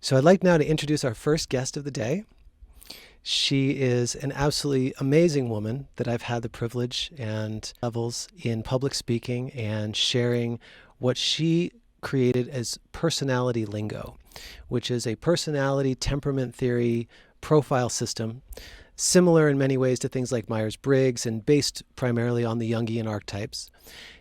So I'd like now to introduce our first guest of the day. She is an absolutely amazing woman that I've had the privilege and levels in public speaking and sharing what she created as personality Lingo, which is a personality temperament theory profile system, similar in many ways to things like Myers-Briggs and based primarily on the Jungian archetypes.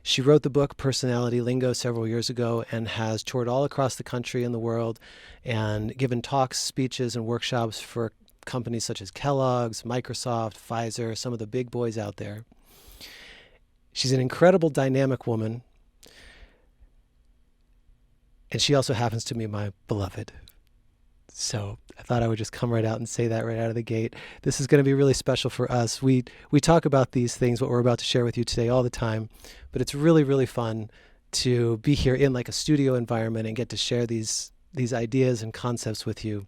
She wrote the book Personality Lingo several years ago and has toured all across the country and the world and given talks, speeches, and workshops for companies such as Kellogg's, Microsoft, Pfizer, some of the big boys out there. She's an incredible dynamic woman, and she also happens to be my beloved. So I thought I would just come right out and say that right out of the gate. This is going to be really special for us. We talk about these things, what we're about to share with you today, all the time, but it's really, really fun to be here in like a studio environment and get to share these ideas and concepts with you.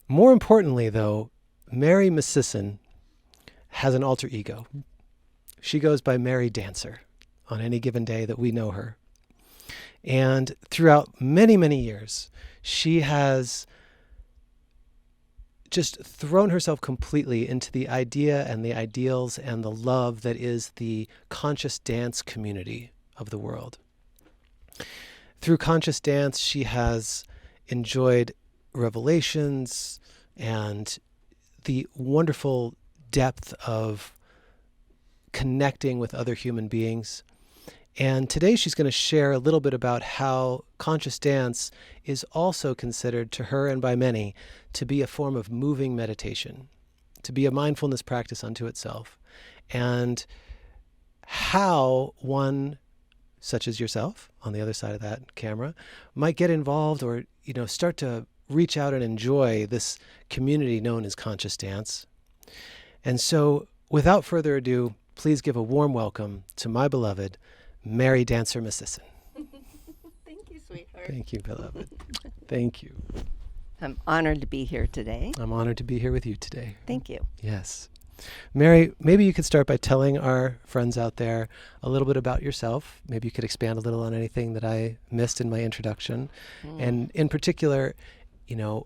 More importantly, though, Mary Miscisin has an alter ego. She goes by Mary Dancer on any given day that we know her. And throughout many, many years, she has just thrown herself completely into the idea and the ideals and the love that is the conscious dance community of the world. Through conscious dance, she has enjoyed revelations and the wonderful depth of connecting with other human beings. And today she's going to share a little bit about how conscious dance is also considered to her and by many to be a form of moving meditation, to be a mindfulness practice unto itself, and how one, such as yourself on the other side of that camera, might get involved or, start to reach out and enjoy this community known as conscious dance. And so without further ado, please give a warm welcome to my beloved, Mary Dancer Miscisin. Thank you, sweetheart. Thank you, beloved. Thank you. I'm honored to be here today. I'm honored to be here with you today. Thank you. Yes. Mary, maybe you could start by telling our friends out there a little bit about yourself. Maybe you could expand a little on anything that I missed in my introduction. And in particular,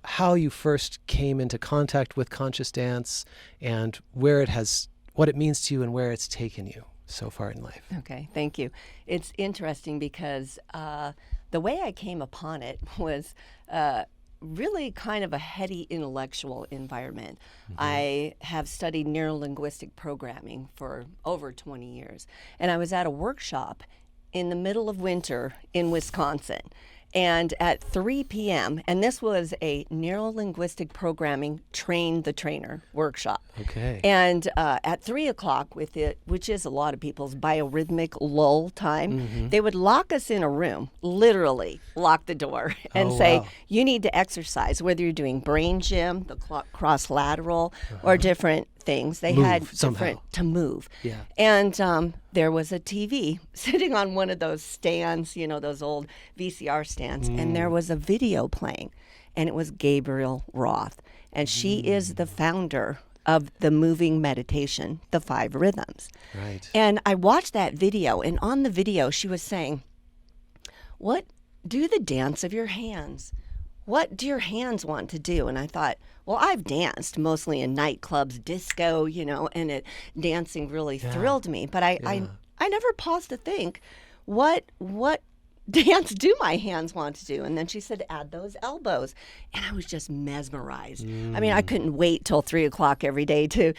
how you first came into contact with conscious dance and what it means to you and where it's taken you so far in life. Okay, thank you. It's interesting because the way I came upon it was really kind of a heady intellectual environment. I have studied neuro-linguistic programming for over 20 years, and I was at a workshop in the middle of winter in Wisconsin. And at 3 p.m., and this was a neuro-linguistic programming train the trainer workshop. Okay. And at 3 o'clock with it, which is a lot of people's biorhythmic lull time, they would lock us in a room, literally lock the door and say, wow. You need to exercise, whether you're doing brain gym, the cross-lateral, or different things. They had different to move. Yeah. And there was a TV sitting on one of those stands, those old VCR stands, and there was a video playing, and it was Gabriel Roth. And she is the founder of the moving meditation, the 5 rhythms. Right. And I watched that video, and on the video she was saying, do the dance of your hands. What do your hands want to do? And I thought, well, I've danced mostly in nightclubs, disco, and dancing really thrilled me. But I never paused to think, what dance do my hands want to do? And then she said, add those elbows. And I was just mesmerized. I mean, I couldn't wait till 3 o'clock every day to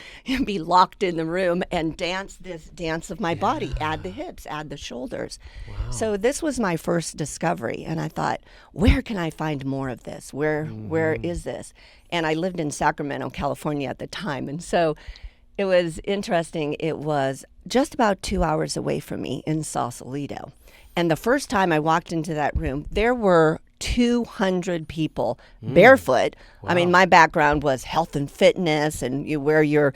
be locked in the room and dance this dance of my body, add the hips, add the shoulders. Wow. So this was my first discovery. And I thought, where can I find more of this? Where is this? And I lived in Sacramento, California at the time. And so it was interesting. It was just about 2 hours away from me in Sausalito. And the first time I walked into that room, there were 200 people barefoot. Wow. I mean, my background was health and fitness, and you wear your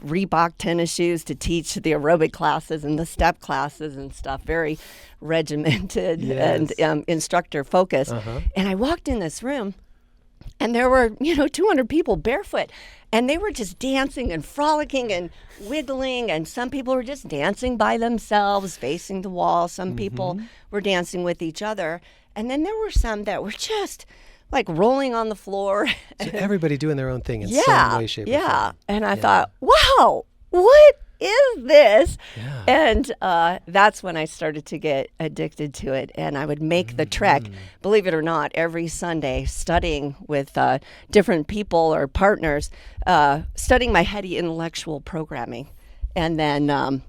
Reebok tennis shoes to teach the aerobic classes and the step classes and stuff, very regimented and instructor focused. And I walked in this room, and there were, 200 people barefoot. And they were just dancing and frolicking and wiggling. And some people were just dancing by themselves, facing the wall. Some people were dancing with each other. And then there were some that were just like rolling on the floor. So everybody doing their own thing in some way, shape, or form. And I thought, wow, what is this? Yeah. And that's when I started to get addicted to it. And I would make the trek, believe it or not, every Sunday, studying with different people or partners, studying my heady intellectual programming. And then,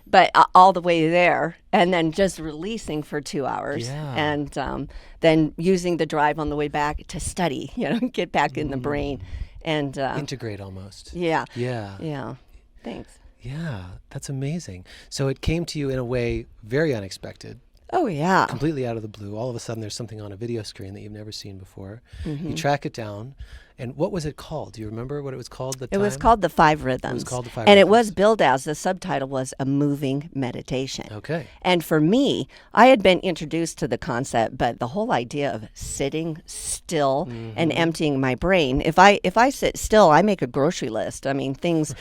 but all the way there, and then just releasing for 2 hours. Yeah. And then using the drive on the way back to study, get back in the brain. And Integrate almost. Yeah. Yeah. Yeah. Thanks. Yeah, that's amazing. So it came to you in a way very unexpected, Oh, yeah. completely out of the blue. All of a sudden there's something on a video screen that you've never seen before. Mm-hmm. You track it down. And what was it called? Do you remember what it was called at the It time? was called The Five Rhythms. It was called The Five And it Rhythms. was billed as, the subtitle was A Moving Meditation. Okay. And for me, I had been introduced to the concept, but the whole idea of sitting still and emptying my brain. If I sit still, I make a grocery list. I mean, things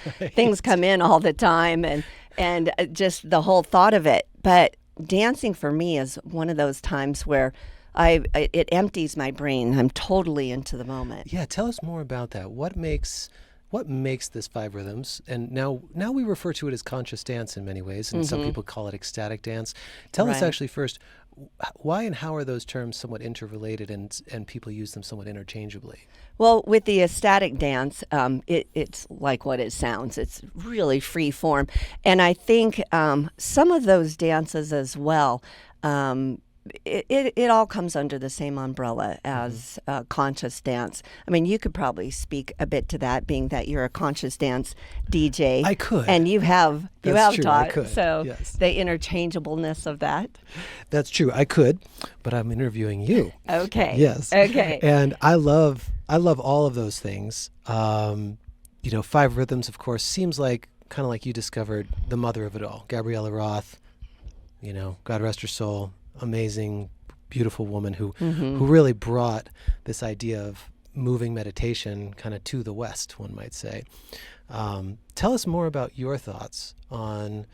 come in all the time, and just the whole thought of it. But dancing for me is one of those times where it empties my brain. I'm totally into the moment. Yeah, tell us more about that. What makes this Five Rhythms? And now we refer to it as conscious dance in many ways, and some people call it ecstatic dance. Tell us Right. actually first, why and how are those terms somewhat interrelated and people use them somewhat interchangeably? Well, with the ecstatic dance, it's like what it sounds. It's really free form. And I think some of those dances as well, it all comes under the same umbrella as conscious dance. I mean, you could probably speak a bit to that, being that you're a conscious dance DJ. I could. And you have That's true, I taught. could, So yes. the interchangeableness of that. That's true. I could, but I'm interviewing you. Okay. Yes. Okay. And I love all of those things. Five Rhythms, of course, seems like kind of like you discovered the mother of it all, Gabriella Roth. God rest her soul. Amazing, beautiful woman who really brought this idea of moving meditation kind of to the West, one might say. Tell us more about your thoughts on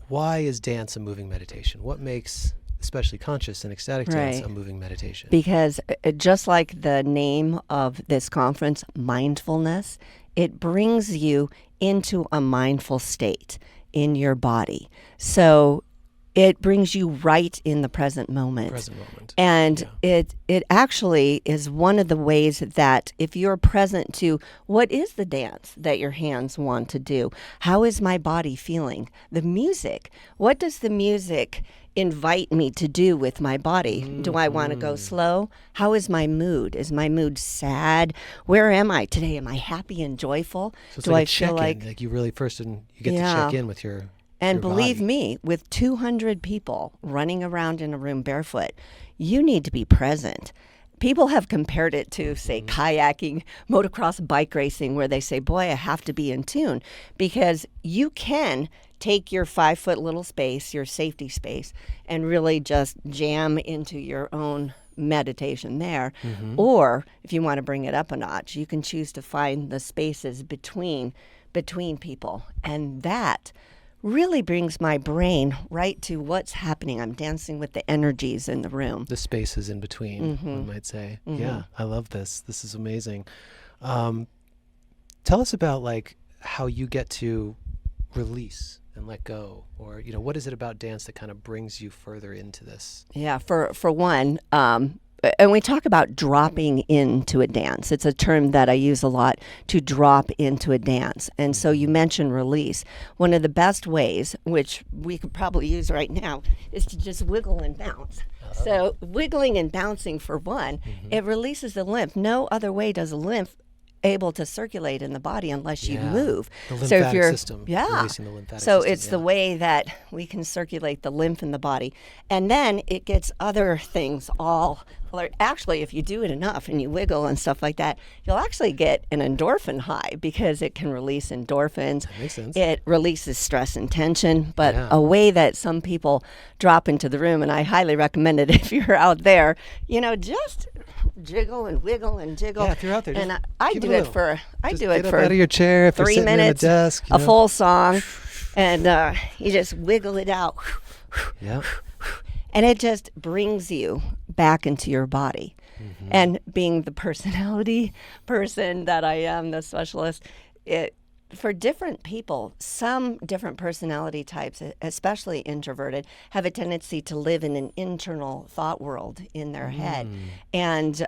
why is dance a moving meditation? What makes especially conscious and ecstatic dance Right. a moving meditation? Because just like the name of this conference, mindfulness, it brings you into a mindful state in your body. So it brings you right in the present moment. Present moment. And it actually is one of the ways that if you're present to what is the dance that your hands want to do? How is my body feeling? The music. What does the music invite me to do with my body? Do I want to go slow? How is my mood? Is my mood sad? Where am I today? Am I happy and joyful? So it's Do like I a feel check-in, like you really first you get to Yeah. check in with your And your believe body. me, with 200 people running around in a room barefoot, you need to be present. People have compared it to, say, kayaking, motocross, bike racing, where they say, boy, I have to be in tune. Because you can take your 5-foot little space, your safety space, and really just jam into your own meditation there. Or if you want to bring it up a notch, you can choose to find the spaces between people. And that really brings my brain right to what's happening. I'm dancing with the energies in the room. The spaces in between, one might say. Yeah, I love this. This is amazing. Tell us about how you get to release and let go, or what is it about dance that kind of brings you further into this? Yeah, for one, and we talk about dropping into a dance. It's a term that I use a lot, to drop into a dance. And so you mentioned release. One of the best ways, which we could probably use right now, is to just wiggle and bounce. So wiggling and bouncing, for one, it releases the lymph. No other way does a lymph able to circulate in the body unless you move. The So if lymphatic you're system. yeah, Releasing the lymphatic so system, it's the way that we can circulate the lymph in the body, and then it gets other things all. Well, actually, if you do it enough and you wiggle and stuff like that, you'll actually get an endorphin high because it can release endorphins. That makes sense. It releases stress and tension, but Yeah. a way that some people drop into the room, and I highly recommend it if you're out there, just jiggle and wiggle and jiggle. Yeah, if you're out there, and just I give do it a it little. for Just do get it up for out of your chair if you're 3 sitting minutes, at a desk. a full song, and you just wiggle it out. Yeah. And it just brings you back into your body. And being the personality person that I am, the specialist, for different people, some different personality types, especially introverted, have a tendency to live in an internal thought world in their head. And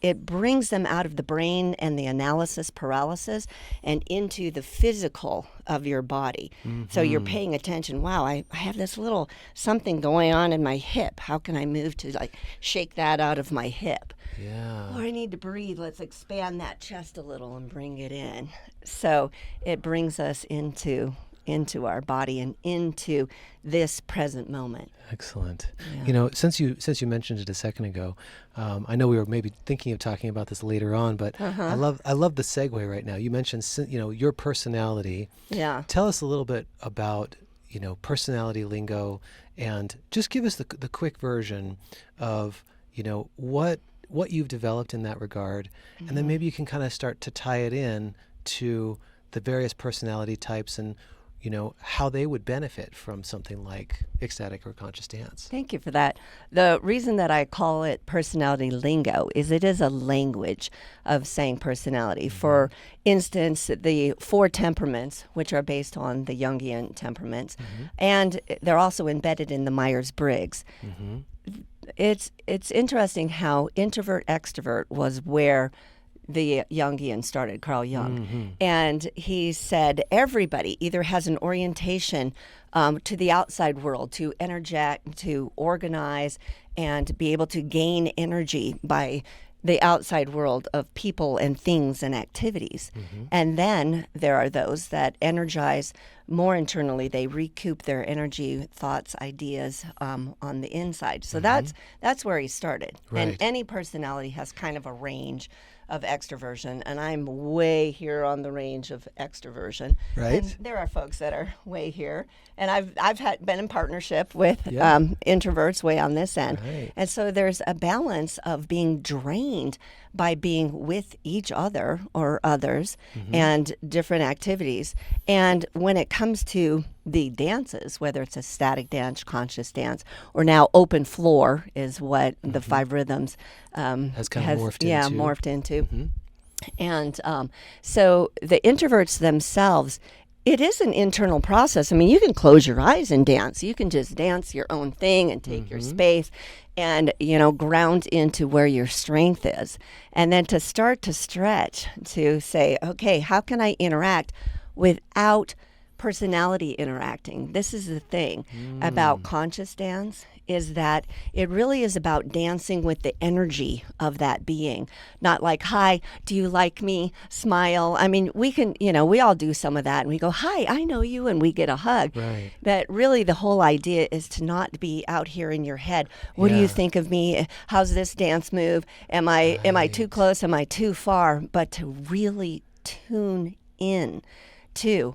it brings them out of the brain and the analysis paralysis and into the physical of your body. So you're paying attention. Wow, I have this little something going on in my hip. How can I move to like shake that out of my hip? Yeah. Oh, I need to breathe. Let's expand that chest a little and bring it in. So it brings us into our body and into this present moment. Excellent. Yeah. You know, since you mentioned it a second ago, I know we were maybe thinking of talking about this later on, but I love the segue right now. You mentioned your personality. Yeah. Tell us a little bit about personality lingo, and just give us the quick version of what you've developed in that regard, and then maybe you can kind of start to tie it in to the various personality types and how they would benefit from something like ecstatic or conscious dance. Thank you for that. The reason that I call it personality lingo is it is a language of saying personality. For instance, the 4 temperaments, which are based on the Jungian temperaments, and they're also embedded in the Myers-Briggs. It's interesting how introvert extrovert was where the Jungian started, Carl Jung. And he said everybody either has an orientation to the outside world, to interject, to organize, and be able to gain energy by the outside world of people and things and activities. And then there are those that energize more internally. They recoup their energy, thoughts, ideas on the inside. So that's where he started. Right. And any personality has kind of a range of extroversion, and I'm way here on the range of extroversion. Right. And there are folks that are way here, and I've been in partnership with introverts way on this end. Right. And so there's a balance of being drained by being with each other or others and different activities. And when it comes to the dances, whether it's a static dance, conscious dance, or now open floor is what the 5 rhythms has kind of morphed into. And so the introverts themselves, it is an internal process. I mean, you can close your eyes and dance. You can just dance your own thing and take your space and, ground into where your strength is. And then to start to stretch, to say, okay, how can I interact without personality interacting? This is the thing about conscious dance, is that it really is about dancing with the energy of that being. Not like, hi, do you like me? Smile. I mean, we can, we all do some of that and we go, hi, I know you, and we get a hug. Right. But really the whole idea is to not be out here in your head. What do you think of me? How's this dance move? Am I too close? Am I too far? But to really tune in to,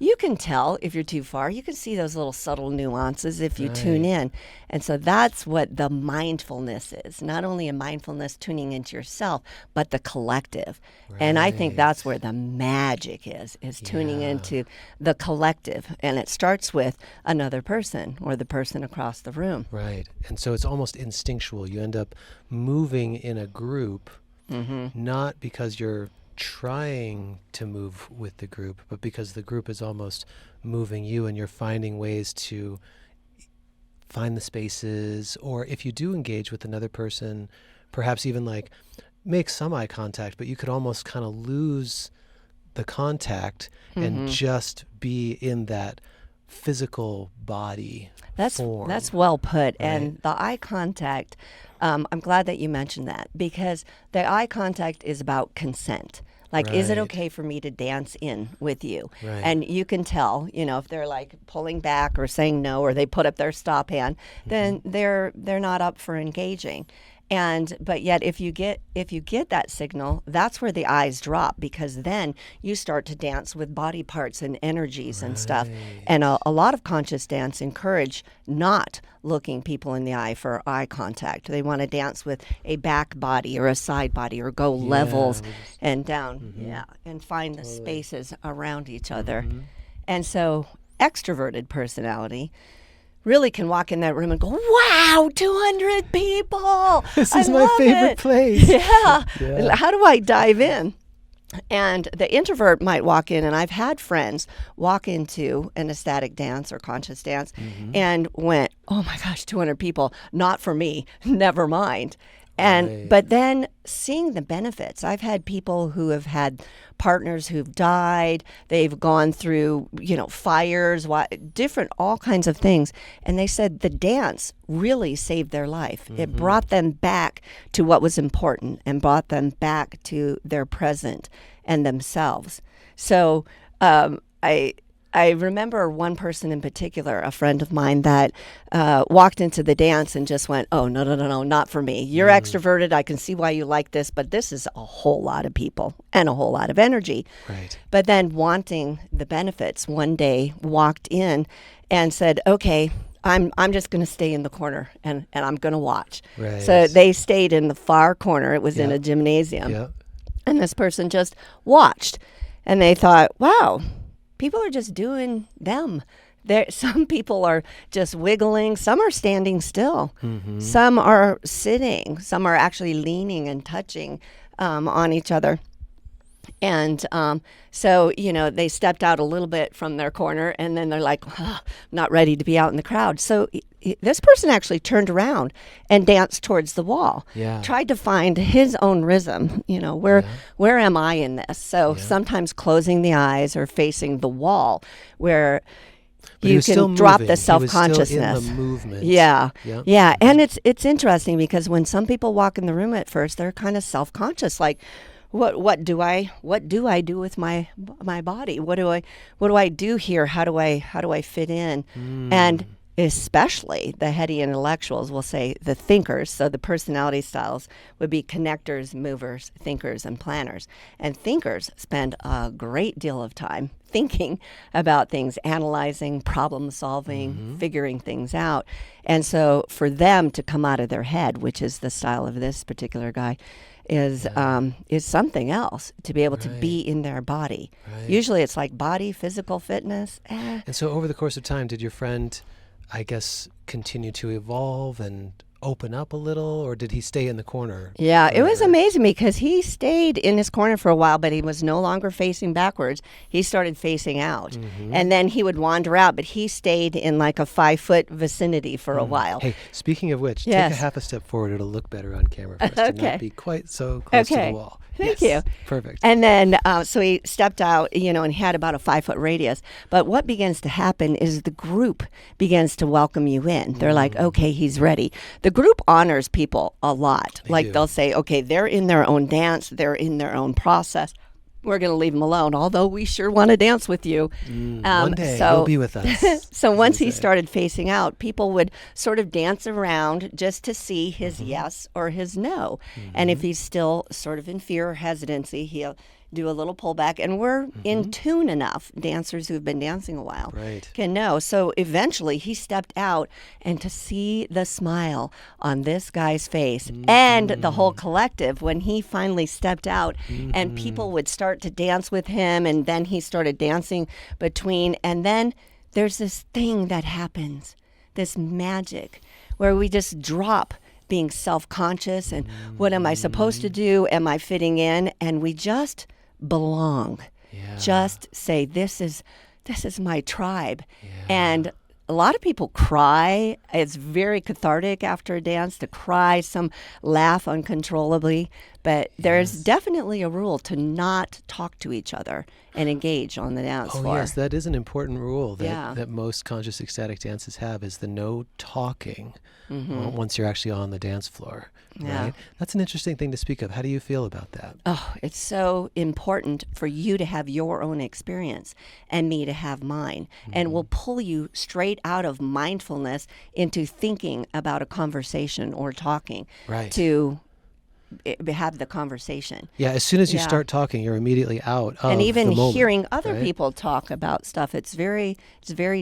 you can tell if you're too far. You can see those little subtle nuances if you tune in. And so that's what the mindfulness is. Not only a mindfulness tuning into yourself, but the collective. And I think that's where the magic is tuning into the collective. And it starts with another person or the person across the room. Right. And so it's almost instinctual. You end up moving in a group, not because you're trying to move with the group, but because the group is almost moving you, and you're finding ways to find the spaces, or if you do engage with another person, perhaps even like make some eye contact, but you could almost kind of lose the contact and just be in that physical body form. That's well put. Right. And the eye contact, I'm glad that you mentioned that, because the eye contact is about consent. Like, is it okay for me to dance in with you? Right. And you can tell, if they're like pulling back or saying no, or they put up their stop hand, then they're not up for engaging. But yet if you get that signal, that's where the eyes drop, because then you start to dance with body parts and energies and stuff. And a lot of conscious dance encourage not looking people in the eye for eye contact. They want to dance with a back body or a side body, or go levels and down, and find the spaces around each other. And so extroverted personality really can walk in that room and go, wow, 200 people. This I is my love favorite it." place. Yeah. Yeah. How do I dive in? And the introvert might walk in, and I've had friends walk into an ecstatic dance or conscious dance and went, oh my gosh, 200 people, not for me, never mind. And Right. but then seeing the benefits, I've had people who have had partners who've died, they've gone through, fires, different, all kinds of things. And they said the dance really saved their life. It brought them back to what was important and brought them back to their present and themselves. So I remember one person in particular, a friend of mine, that walked into the dance and just went, oh, no, not for me. You're extroverted. I can see why you like this, but this is a whole lot of people and a whole lot of energy. Right. But then wanting the benefits, one day walked in and said, okay, I'm just going to stay in the corner and I'm going to watch. Right. So they stayed in the far corner. It was in Yeah. a gymnasium. Yeah. And this person just watched. And they thought, wow, people are just doing them. Some people are just wiggling. Some are standing still. Some are sitting. Some are actually leaning and touching on each other. And so, they stepped out a little bit from their corner, and then they're like, oh, not ready to be out in the crowd. So this person actually turned around and danced towards the wall. Yeah. Tried to find his own rhythm. Where am I in this? So sometimes closing the eyes or facing the wall, where But he you was still can drop moving. the He was still self-consciousness. in the movement. Yeah. Yep. Yeah. And it's interesting because when some people walk in the room at first, they're kind of self-conscious, like, what do I do with my body? What do I do here? How do I fit in? And especially the heady intellectuals will say the thinkers. So the personality styles would be connectors, movers, thinkers, and planners. And thinkers spend a great deal of time thinking about things, analyzing, problem solving, figuring things out. And so for them to come out of their head, which is the style of this particular guy, is something else, to be able to be in their body. Right. Usually it's like body, physical fitness. And so over the course of time, did your friend, I guess, continue to evolve and open up a little, or did he stay in the corner? Yeah, it was forever? amazing because he stayed in his corner for a while, but he was no longer facing backwards. He started facing out. And then he would wander out, but he stayed in like a 5-foot vicinity for a while. Hey, speaking of which, take Yes. a half a step forward. It'll look better on camera for us to Okay. not be quite so close to Okay. the wall. Thank Yes. you. Perfect. And then, so he stepped out, and he had about a 5-foot radius. But what begins to happen is the group begins to welcome you in. They're like, okay, he's ready. The group honors people a lot. They Like do. they'll say, okay, they're in their own dance. They're in their own process. We're going to leave them alone, although we sure want to dance with you. One day you'll be with us. So once as they he say. started facing out, people would sort of dance around just to see his yes or his no. And if he's still sort of in fear or hesitancy, he'll do a little pullback. And we're in tune enough, dancers who've been dancing a while Right. can know. So eventually he stepped out, and to see the smile on this guy's face and the whole collective when he finally stepped out, and people would start to dance with him, and then he started dancing between, and then there's this thing that happens, this magic, where we just drop being self-conscious and what am I supposed to do? Am I fitting in? And we just belong. Yeah. Just say, this is my tribe. And a lot of people cry. It's very cathartic after a dance to cry. Some laugh uncontrollably. But there's definitely a rule to not talk to each other and engage on the dance Oh, floor. yes, that is an important rule that, Yeah. that most conscious ecstatic dances have, is the no talking once you're actually on the dance floor. Yeah. Right? That's an interesting thing to speak of. How do you feel about that? Oh, it's so important for you to have your own experience and me to have mine. And we'll pull you straight out of mindfulness into thinking about a conversation or talking Right. to have the conversation. Yeah, as soon as you Yeah. start talking, you're immediately out of And even the moment, hearing other right? people talk about stuff, it's very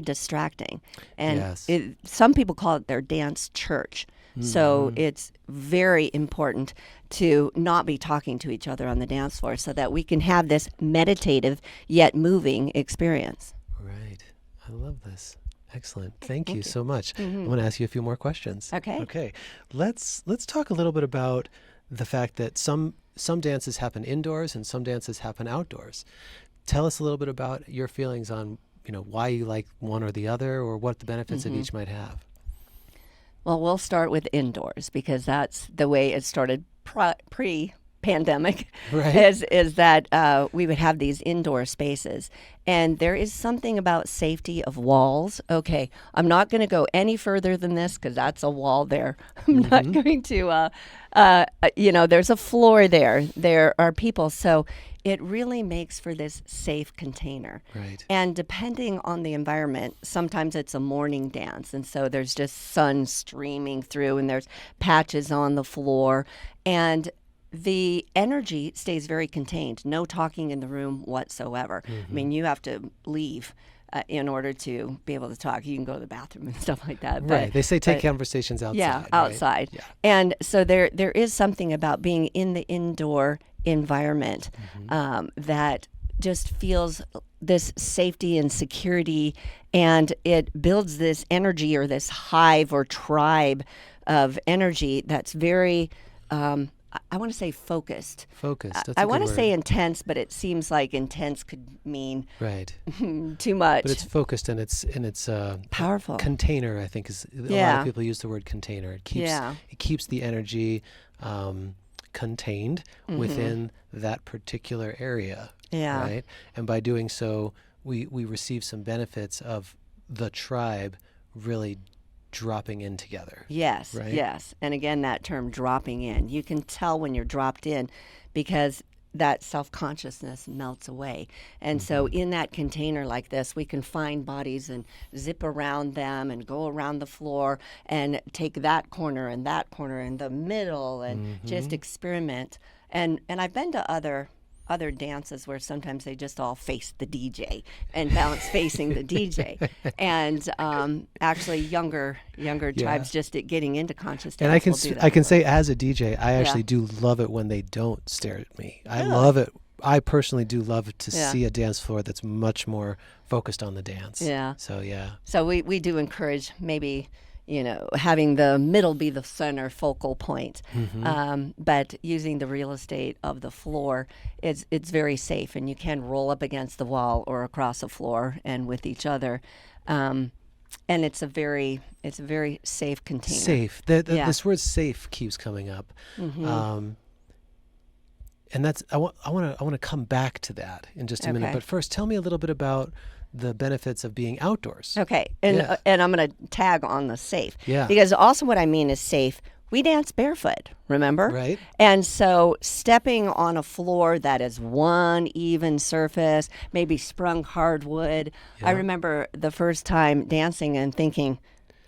distracting. And Yes. some people call it their dance church. So it's very important to not be talking to each other on the dance floor so that we can have this meditative yet moving experience. Right. I love this. Excellent. Thank you you. so much. I'm going to ask you a few more questions. Okay. Okay. Let's talk a little bit about the fact that some dances happen indoors and some dances happen outdoors. Tell us a little bit about your feelings on, why you like one or the other, or what the benefits of each might have. Well, we'll start with indoors because that's the way it started pre-pandemic. Right. Is that we would have these indoor spaces, and there is something about safety of walls. Okay, I'm not going to go any further than this because that's a wall there. I'm not going to. There's a floor there. There are people, so it really makes for this safe container. Right. And depending on the environment, sometimes it's a morning dance. And so there's just sun streaming through and there's patches on the floor. And the energy stays very contained. No talking in the room whatsoever. I mean, you have to leave in order to be able to talk. You can go to the bathroom and stuff like that. Right. They say take conversations outside. Yeah, outside. Right? Yeah. And so there is something about being in the indoor environment that just feels this safety and security, and it builds this energy or this hive or tribe of energy that's very I want to say focused. Focused. That's I a good want to word. say intense, but it seems like intense could mean Right. too much. But it's focused and it's powerful. Container, I think, is a lot Yeah. of people use the word container. It keeps the energy contained within that particular area. Yeah. Right. And by doing so, we receive some benefits of the tribe really dropping in together. Yes, right? yes. And again, that term dropping in. You can tell when you're dropped in because that self-consciousness melts away. And so in that container like this, we can find bodies and zip around them and go around the floor and take that corner and the middle and just experiment. And I've been to other dances where sometimes they just all face the DJ and bounce facing the DJ. And actually younger tribes just getting into conscious dance. And I can will do that I can a say little. as a DJ, I actually do love it when they don't stare at me. I love it. I personally do love to see a dance floor that's much more focused on the dance. Yeah. So yeah. So we do encourage maybe, having the middle be the center focal point. But using the real estate of the floor, it's very safe, and you can roll up against the wall or across the floor and with each other. And it's a very safe container. Safe. This word safe keeps coming up. And that's I want to come back to that in just a minute. Okay. But first, tell me a little bit about the benefits of being outdoors. Okay, and I'm going to tag on the safe. Yeah. Because also what I mean is safe. We dance barefoot, remember? Right. And so stepping on a floor that is one even surface, maybe sprung hardwood. I remember the first time dancing and thinking,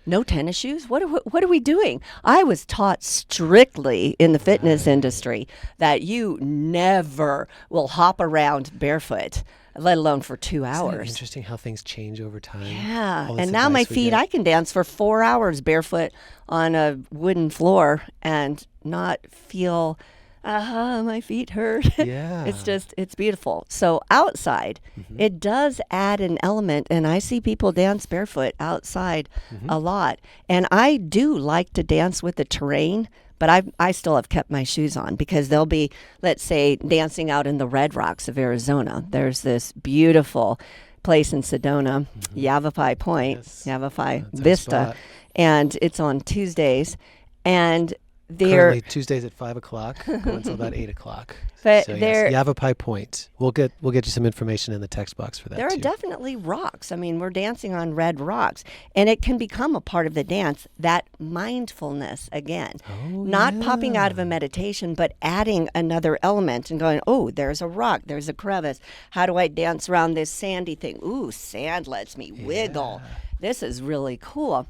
no tennis shoes? What are we doing? I was taught strictly in the fitness industry that you never will hop around barefoot, let alone for 2 hours. Isn't it interesting how things change over time? Yeah, All this and now my advice we feet, get. I can dance for 4 hours barefoot on a wooden floor and not feel, my feet hurt. Yeah. It's beautiful. So outside, it does add an element, and I see people dance barefoot outside a lot. And I do like to dance with the terrain, but I still have kept my shoes on because they'll be, let's say, dancing out in the Red Rocks of Arizona. There's this beautiful place in Sedona, Yavapai Point, Yes. Yavapai That's our Vista, spot. and it's on Tuesdays. And Currently Tuesdays at 5:00, going until about 8:00. But so there- yes, Yavapai Point. We'll get you some information in the text box for that. there are too. definitely rocks. I mean, we're dancing on red rocks, and it can become a part of the dance, that mindfulness again. Oh, Not popping out of yeah. a meditation, but adding another element and going, oh, there's a rock, there's a crevice. How do I dance around this sandy thing? Ooh, sand lets me wiggle. This is really cool.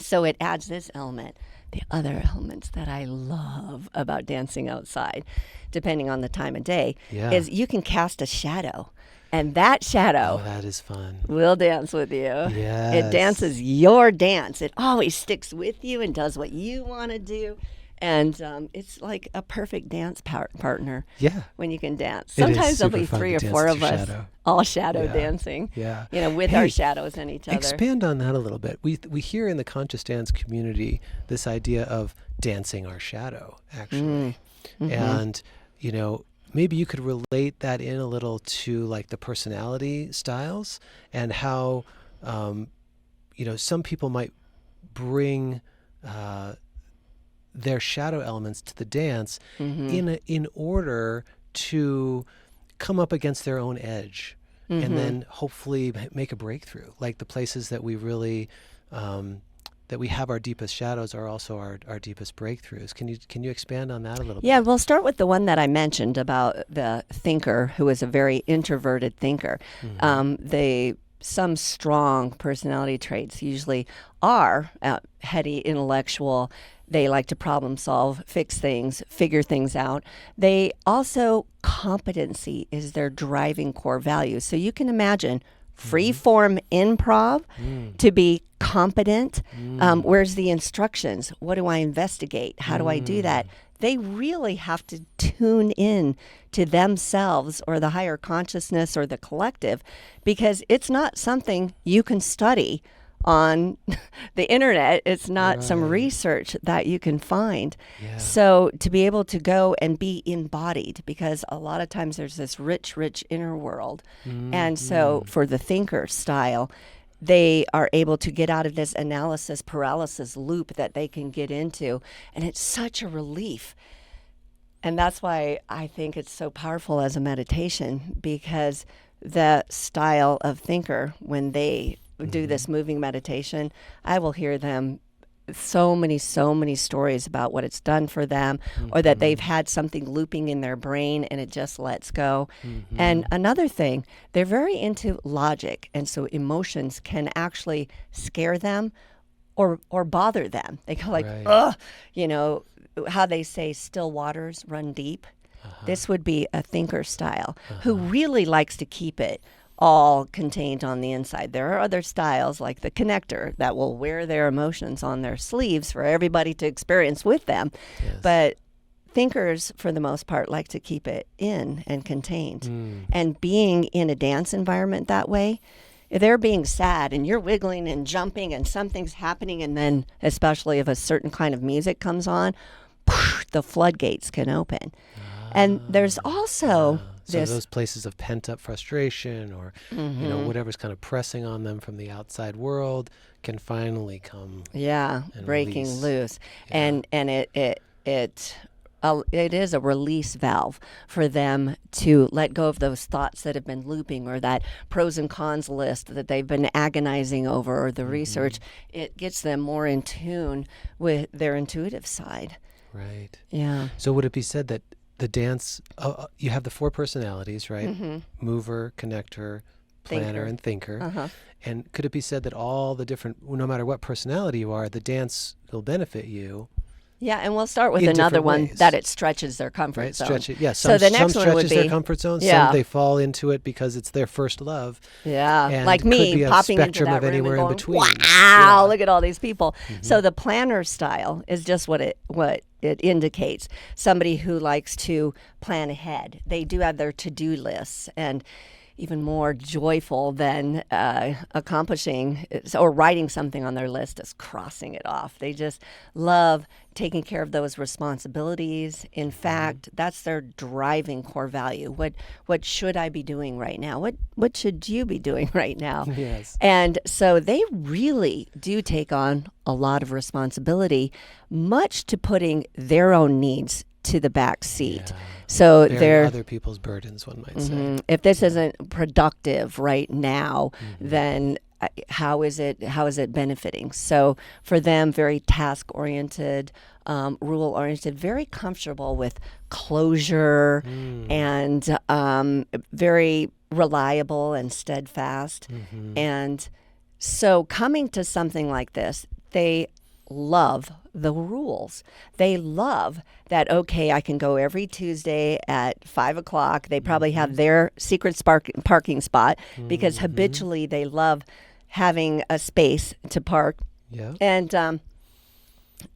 So it adds this element. The other elements that I love about dancing outside, depending on the time of day, Yeah. is you can cast a shadow. And that shadow Oh, that is fun. will dance with you. Yes. It dances your dance. It always sticks with you and does what you want to do. And it's like a perfect dance partner Yeah. when you can dance. It is Sometimes there'll super be fun 3 to or dance 4 to of us shadow. all shadow Yeah. dancing, Yeah. with Hey, our shadows and each other. expand on that a little bit. We hear in the conscious dance community this idea of dancing our shadow, actually. And, maybe you could relate that in a little to like the personality styles and how, some people might bring their shadow elements to the dance in order to come up against their own edge and then hopefully make a breakthrough. Like the places that we really that we have our deepest shadows are also our deepest breakthroughs. Can you expand on that a little bit? Yeah, we'll start with the one that I mentioned about the thinker who is a very introverted thinker. Some strong personality traits usually are heady, intellectual. They like to problem solve, fix things, figure things out. They also, competency is their driving core value. So you can imagine free form improv to be competent. Where's the instructions? What do I investigate? How do I do that? They really have to tune in to themselves or the higher consciousness or the collective, because it's not something you can study on the internet. It's not some research that you can find. Yeah. So to be able to go and be embodied, because a lot of times there's this rich inner world. And so for the thinker style, they are able to get out of this analysis paralysis loop that they can get into. And it's such a relief. And that's why I think it's so powerful as a meditation, because the style of thinker, when they do this moving meditation, I will hear them so many stories about what it's done for them, or that they've had something looping in their brain and it just lets go. And another thing, they're very into logic, and so emotions can actually scare them or bother them. They go like, ugh, how they say still waters run deep. This would be a thinker style who really likes to keep it all contained on the inside. There are other styles like the connector that will wear their emotions on their sleeves for everybody to experience with them. Yes. But thinkers, for the most part, like to keep it in and contained. And being in a dance environment that way, if they're being sad and you're wiggling and jumping and something's happening, and then especially if a certain kind of music comes on, the floodgates can open. And there's also so those places of pent-up frustration or whatever's kind of pressing on them from the outside world can finally come breaking release. loose. And it is a release valve for them to let go of those thoughts that have been looping, or that pros and cons list that they've been agonizing over, or the research. It gets them more in tune with their intuitive side. Right. Yeah. So would it be said that the dance, you have the 4 personalities, right? Mover, connector, planner, and thinker. And could it be said that all the different, no matter what personality you are, the dance will benefit you? Yeah, and we'll start with in another one ways. that it stretches their comfort Right, zone. stretch it. Yeah, so the next some one would stretches be their comfort zone. Some they fall into it because it's their first love. Yeah, and like could me be a popping into spectrum that of room anywhere and going, in between. wow, look at all these people. So the planner style is just what it indicates. Somebody who likes to plan ahead. They do have their to-do lists, and even more joyful than accomplishing or writing something on their list is crossing it off. They just love taking care of those responsibilities. In fact, that's their driving core value. What should I be doing right now? What should you be doing right now? Yes. And so they really do take on a lot of responsibility, much to putting their own needs to the back seat. Yeah. So Bearing they're other people's burdens, one might say. if this isn't productive right now, then how is it benefiting? So for them, very task oriented, rule oriented, very comfortable with closure, and very reliable and steadfast. And so coming to something like this, they love the rules. They love that, okay, I can go every Tuesday at 5:00. They probably have their secret parking spot, because habitually they love having a space to park. Yeah. And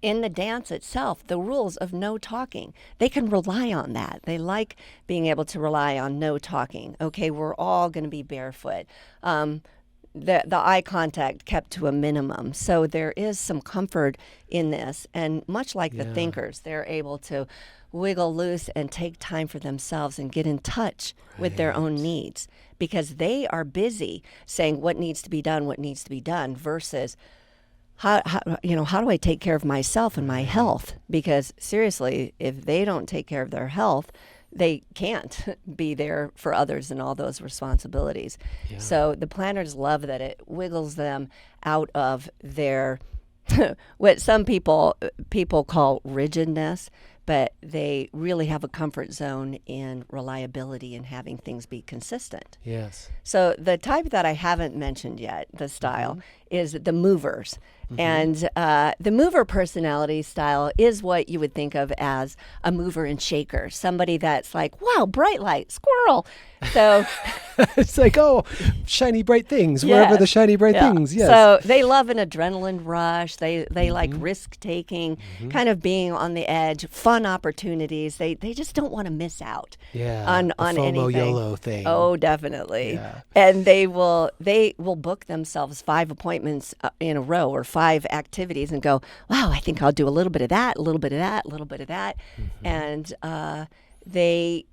in the dance itself, the rules of no talking, they can rely on that. They like being able to rely on no talking. Okay, we're all going to be barefoot. The eye contact kept to a minimum. So there is some comfort in this. And much like the thinkers, they're able to wiggle loose and take time for themselves and get in touch with their own needs, because they are busy saying what needs to be done versus how do I take care of myself and my health? Because seriously, if they don't take care of their health, they can't be there for others and all those responsibilities. Yeah. So the planners love that it wiggles them out of their what some people call rigidness, but they really have a comfort zone in reliability and having things be consistent. Yes. So the type that I haven't mentioned yet, the style, is the movers. And the mover personality style is what you would think of as a mover and shaker, somebody that's like, wow, bright light, squirrel. So it's like, oh, shiny bright things, wherever the shiny bright things. Yes. So they love an adrenaline rush. They like risk taking, kind of being on the edge, fun opportunities. They just don't want to miss out on FOMO anything. YOLO thing. Oh, definitely. Yeah. And they will book themselves 5 appointments in a row or 5 activities and go, wow, I think I'll do a little bit of that, a little bit of that, a little bit of that. And they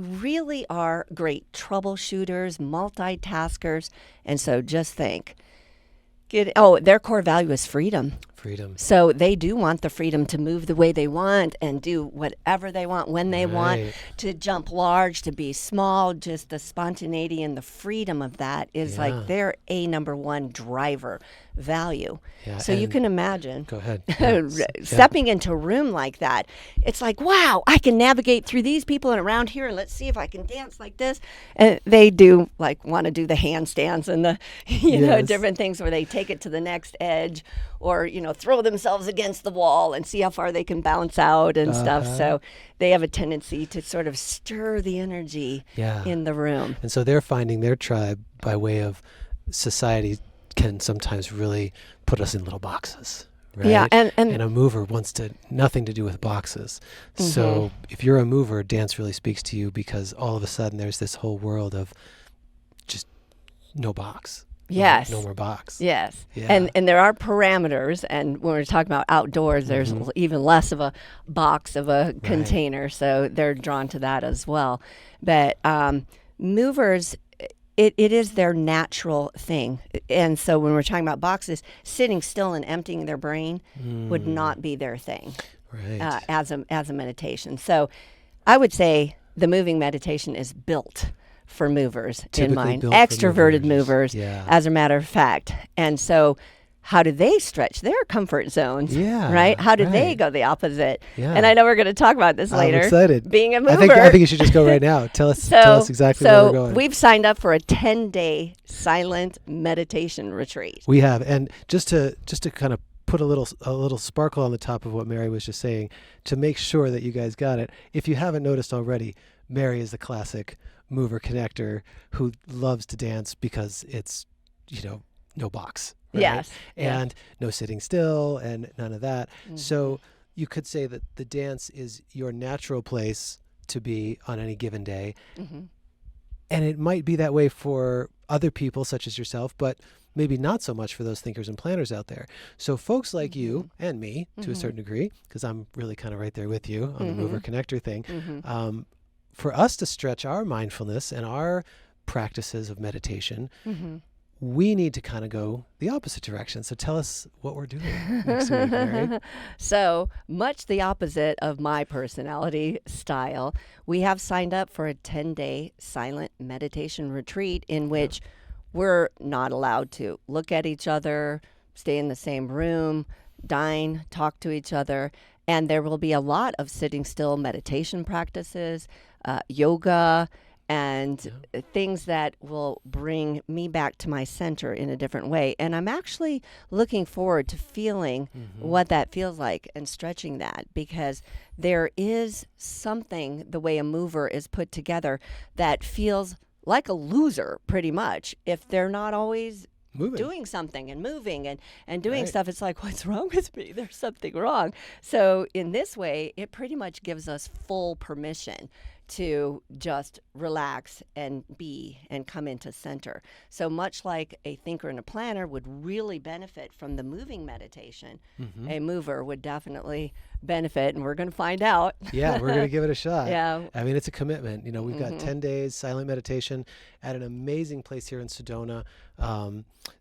really are great troubleshooters, multitaskers. And so just think, their core value is freedom. So they do want the freedom to move the way they want and do whatever they want when they want, to jump large, to be small. Just the spontaneity and the freedom of that is like their number one driver value. Yeah, so you can imagine go ahead. stepping into a room like that. It's like, wow, I can navigate through these people and around here, and let's see if I can dance like this. And they do want to do the handstands and the different things where they take it to the next edge, or throw themselves against the wall and see how far they can bounce out and stuff. So they have a tendency to sort of stir the energy in the room. And so they're finding their tribe by way of society can sometimes really put us in little boxes, right? Yeah, and a mover wants nothing to do with boxes. So if you're a mover, dance really speaks to you, because all of a sudden there's this whole world of just no box. Yes. No more box. Yes. Yeah. And there are parameters, and when we're talking about outdoors, there's even less of a box of a container, so they're drawn to that as well. But movers, it is their natural thing. And so when we're talking about boxes, sitting still and emptying their brain would not be their thing as a meditation. So I would say the moving meditation is built for movers in mind, extroverted movers, as a matter of fact. And so how do they stretch their comfort zones, right? How do they go the opposite? Yeah. And I know we're going to talk about this later. I'm excited. Being a mover. I think you should just go right now. Tell us exactly where we're going. So we've signed up for a 10-day silent meditation retreat. We have. And just to kind of put a little sparkle on the top of what Mary was just saying, to make sure that you guys got it, if you haven't noticed already, Mary is the classic mover connector who loves to dance because it's, no box. Right? Yes. And no sitting still and none of that. So you could say that the dance is your natural place to be on any given day. And it might be that way for other people such as yourself, but maybe not so much for those thinkers and planners out there. So folks like you and me, to a certain degree, because I'm really kind of right there with you on the mover connector thing, for us to stretch our mindfulness and our practices of meditation, we need to kind of go the opposite direction. So tell us what we're doing next week, Mary. So much the opposite of my personality style, we have signed up for a 10-day silent meditation retreat in which we're not allowed to look at each other, stay in the same room, dine, talk to each other. And there will be a lot of sitting still meditation practices, yoga, and things that will bring me back to my center in a different way. And I'm actually looking forward to feeling what that feels like and stretching that, because there is something, the way a mover is put together, that feels like a loser pretty much if they're not always doing something and moving and doing Right. stuff. It's like, what's wrong with me? There's something wrong. So in this way, it pretty much gives us full permission to just relax and be and come into center. So much like a thinker and a planner would really benefit from the moving meditation, a mover would definitely benefit, and we're going to find out. Yeah, we're going to give it a shot. Yeah. I mean, it's a commitment. You know, we've got 10 days silent meditation at an amazing place here in Sedona.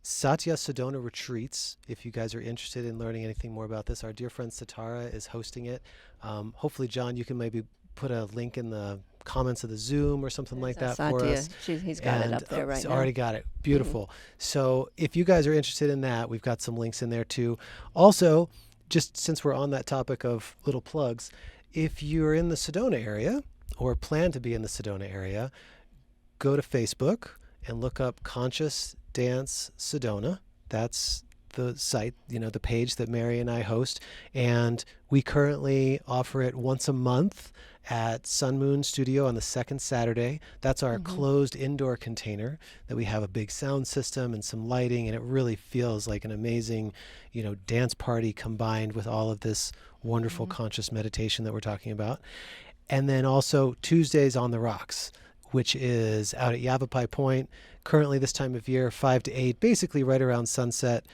Satya Sedona Retreats. If you guys are interested in learning anything more about this, our dear friend Satara is hosting it. Hopefully, John, you can maybe put a link in the comments of the Zoom or something like that for Satya. us. He's got it up there right he's now. already got it. Beautiful. So if you guys are interested in that, we've got some links in there too. Also, just since we're on that topic of little plugs, if you're in the Sedona area or plan to be in the Sedona area, go to Facebook and look up Conscious Dance Sedona. That's the site, the page that Mary and I host. And we currently offer it once a month at Sun Moon Studio on the second Saturday. That's our closed indoor container that we have a big sound system and some lighting, and it really feels like an amazing, dance party combined with all of this wonderful conscious meditation that we're talking about. And then also Tuesdays on the Rocks, which is out at Yavapai Point, currently this time of year, 5 to 8, basically right around sunset.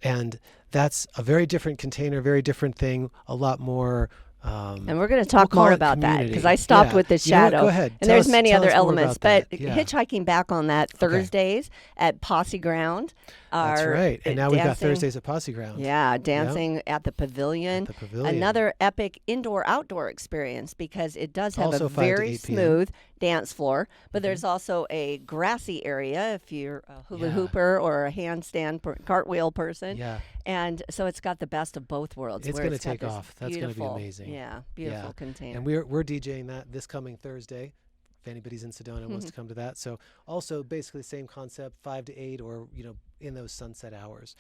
And that's a very different container, very different thing, a lot more. And we're going to talk more about that because I stopped with the shadow. Go ahead. And there's many other elements. But Yeah. hitchhiking back on that, Thursdays at Posse Ground. That's right. And now we've got dancing- Thursdays at Posse Ground. Yeah, dancing at the pavilion. At the pavilion. Another epic indoor-outdoor experience because it does have Also a 5 to very 8 p.m. smooth dance floor. But there's also a grassy area if you're a hula hooper or a handstand cartwheel person. Yeah. And so it's got the best of both worlds. It's where going to got take this off. That's going to be beautiful- amazing. Yeah, beautiful Yeah. container. And we're DJing that this coming Thursday, if anybody's in Sedona and wants to come to that. So also basically the same concept, 5 to 8 or, in those sunset hours.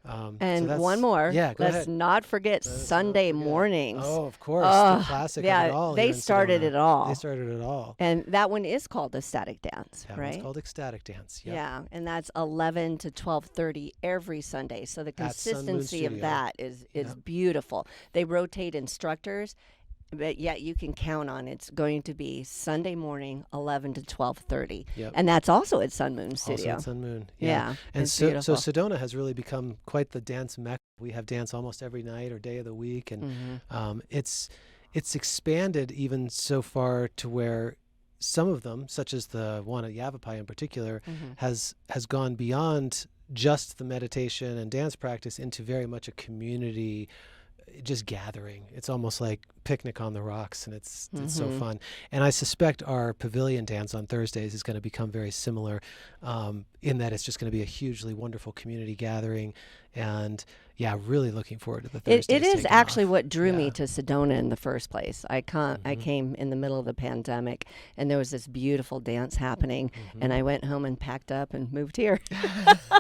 And so one more. Yeah, go Let's ahead. not forget Let us not Sunday forget. mornings. Oh, of course. Oh, the classic yeah, of it all. they here in started Sedona. it all. They started it all. And that one is called Ecstatic Dance, That right? one's called Ecstatic Dance. Yep. Yeah, and that's 11 to 12:30 every Sunday. So the At Sun Moon consistency of Studio. that is Yep. beautiful. They rotate instructors, but yet you can count on it's going to be Sunday morning, 11 to 12:30. Yep. And that's also at Sun Moon Also Studio. at Sun Moon. Yeah, And it's so beautiful. Sedona has really become quite the dance mecca. We have dance almost every night or day of the week. And it's expanded even so far to where some of them, such as the one at Yavapai in particular, has gone beyond just the meditation and dance practice into very much a community just gathering. It's almost like picnic on the rocks, and it's so fun. And I suspect our pavilion dance on Thursdays is going to become very similar, in that it's just going to be a hugely wonderful community gathering. And yeah, really looking forward to the Thursdays. It is taking actually off. what drew me Yeah. to Sedona in the first place. I came in the middle of the pandemic, and there was this beautiful dance happening, and I went home and packed up and moved here.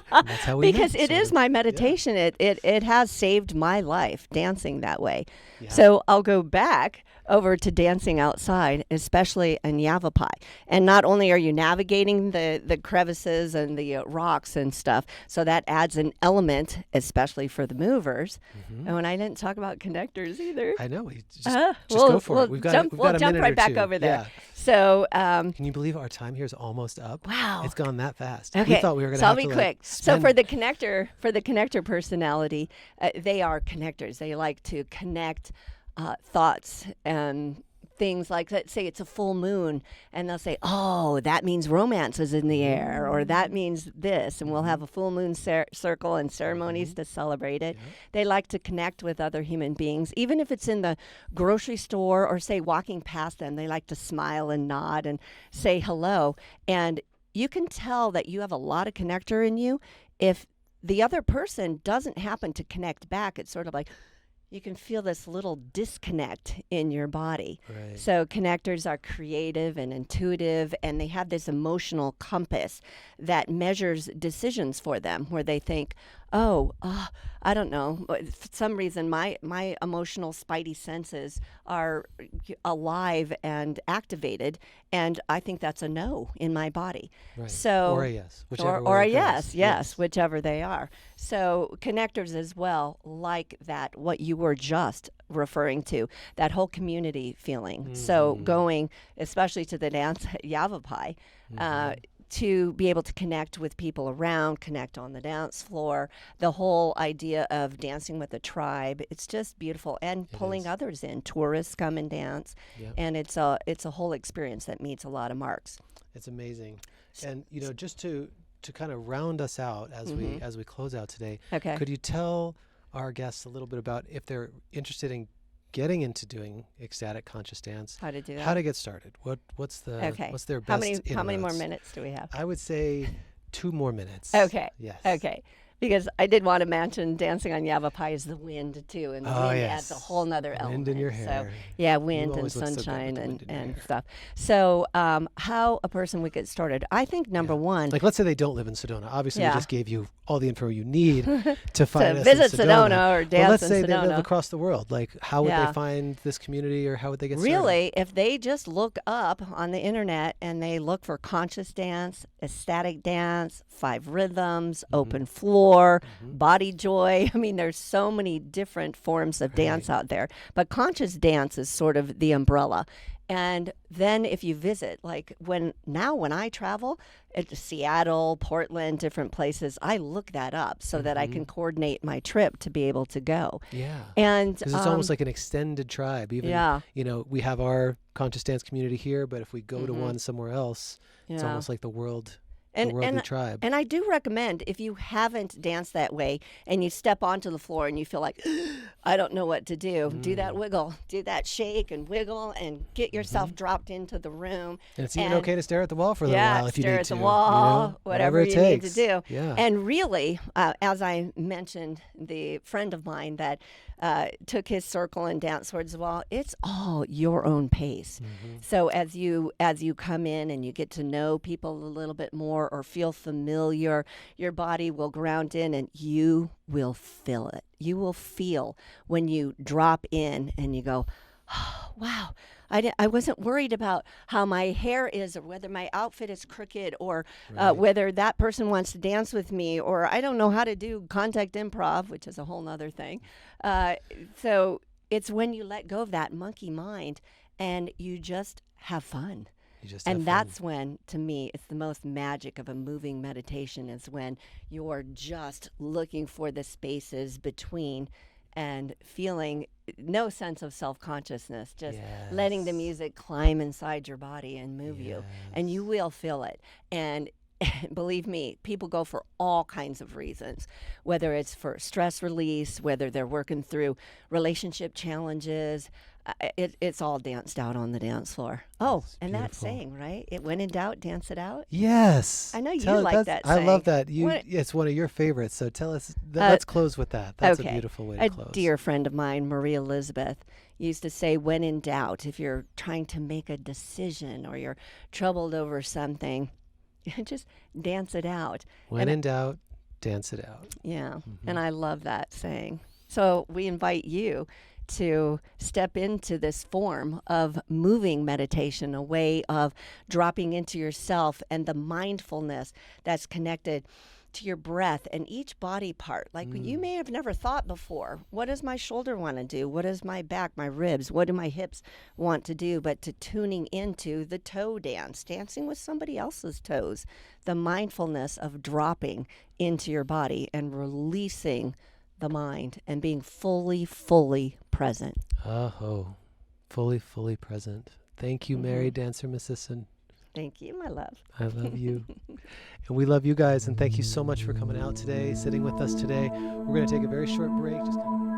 And that's how we Because met, it sort is of. my meditation. It has saved my life dancing that way. Yeah. So I'll go back over to dancing outside, especially in Yavapai. And not only are you navigating the crevices and the rocks and stuff, so that adds an element, especially for the movers. And when I didn't talk about connectors either. I know. We just we'll- go for we'll it. We've got jump, we've we'll got a jump minute right or back two. over there. Yeah. So Can you believe our time here is almost up? Wow. It's gone that fast. okay, We thought we were going to so I'll have be to quick. So spend- for the connector personality, they are connectors. They like to connect thoughts and things like, let's say it's a full moon, and they'll say, oh, that means romance is in the air, or that means this, and we'll have a full moon circle and ceremonies to celebrate it. They like to connect with other human beings, even if it's in the grocery store or, say, walking past them. They like to smile and nod and say hello. And you can tell that you have a lot of connector in you if the other person doesn't happen to connect back. It's sort of like you can feel this little disconnect in your body. Right. So connectors are creative and intuitive, and they have this emotional compass that measures decisions for them, where they think, I don't know. But for some reason, my emotional spidey senses are alive and activated, and I think that's a no in my body. Right. Or So, a yes, whichever way or a it yes, goes. yes, whichever they are. So connectors as well, like that, what you were just referring to, that whole community feeling. So going, especially to the dance at Yavapai, to be able to connect with people around, connect on the dance floor, the whole idea of dancing with a tribe, it's just beautiful. And pulling is. others in, tourists come and dance, Yep. and it's a whole experience that meets a lot of marks. It's amazing. And just to kind of round us out as we close out today, Okay. could you tell our guests a little bit about if they're interested in getting into doing ecstatic conscious dance, How to do that? how to get started? What's their best How many more inroads? minutes do we have? I would say 2 more minutes. Okay. Yes. Okay. Because I did want to mention dancing on Yavapai is the wind too, and the wind adds a whole nother element. Wind in your So hair. yeah, You wind and always look so good with sunshine the wind in your and hair. stuff. So how a person would get started? I think number one, Like, let's say they don't live in Sedona. Obviously, we Yeah. just gave you all the info you need to find to us visit in Sedona. Sedona or But dance let's in say they live Sedona. across the world. Like, how would Yeah. they find this community, or how would they get started? Really, if they just look up on the internet and they look for conscious dance, ecstatic dance, 5 rhythms, open floor, body joy. I mean, there's so many different forms of dance out there, but conscious dance is sort of the umbrella. And then if you visit, like when I travel to Seattle, Portland, different places, I look that up so that I can coordinate my trip to be able to go. Yeah. And Because it's almost like an extended tribe. Even, Yeah. We have our conscious dance community here, but if we go to one somewhere else, it's Yeah. almost like the worldly and tribe. And I do recommend, if you haven't danced that way and you step onto the floor and you feel like, I don't know what to do, do that wiggle, do that shake and wiggle and get yourself dropped into the room. And it's even okay to stare at the wall for a little Yeah, while if you stare need at to. the wall, whatever it you takes. need to do. Yeah. And really, as I mentioned, the friend of mine that took his circle and danced towards the wall, it's all your own pace. So as you come in and you get to know people a little bit more or feel familiar, your body will ground in and you will feel it. You will feel when you drop in and you go, oh, wow. I wasn't worried about how my hair is or whether my outfit is crooked or whether that person wants to dance with me, or I don't know how to do contact improv, which is a whole nother thing. So it's when you let go of that monkey mind and you just have fun. And that's when, to me, it's the most magic of a moving meditation, is when you're just looking for the spaces between and feeling no sense of self-consciousness, just letting the music climb inside your body and move you. And you will feel it. And believe me, people go for all kinds of reasons, whether it's for stress release, whether they're working through relationship challenges. It's all danced out on the dance floor. Oh, That's and that beautiful. saying, right? When in doubt, dance it out. Yes. I know you like that I love saying. that. It's one of your favorites. So tell us. Let's close with that. That's a beautiful way to close. A dear friend of mine, Marie Elizabeth, used to say, when in doubt, if you're trying to make a decision or you're troubled over something, just dance it out. When in doubt, dance it out. Yeah, and I love that saying. So we invite you to step into this form of moving meditation, a way of dropping into yourself and the mindfulness that's connected to your breath and each body part. Like you may have never thought before, what does my shoulder want to do? What does my back, my ribs, what do my hips want to do? But to tuning into the toe dance, dancing with somebody else's toes, the mindfulness of dropping into your body and releasing the mind and being fully, fully present. Oh, fully present. Thank you, Mary Dancer Miscisin. Thank you, my love. I love you. And we love you guys. And thank you so much for coming out today, sitting with us today. We're going to take a very short break. Just kind of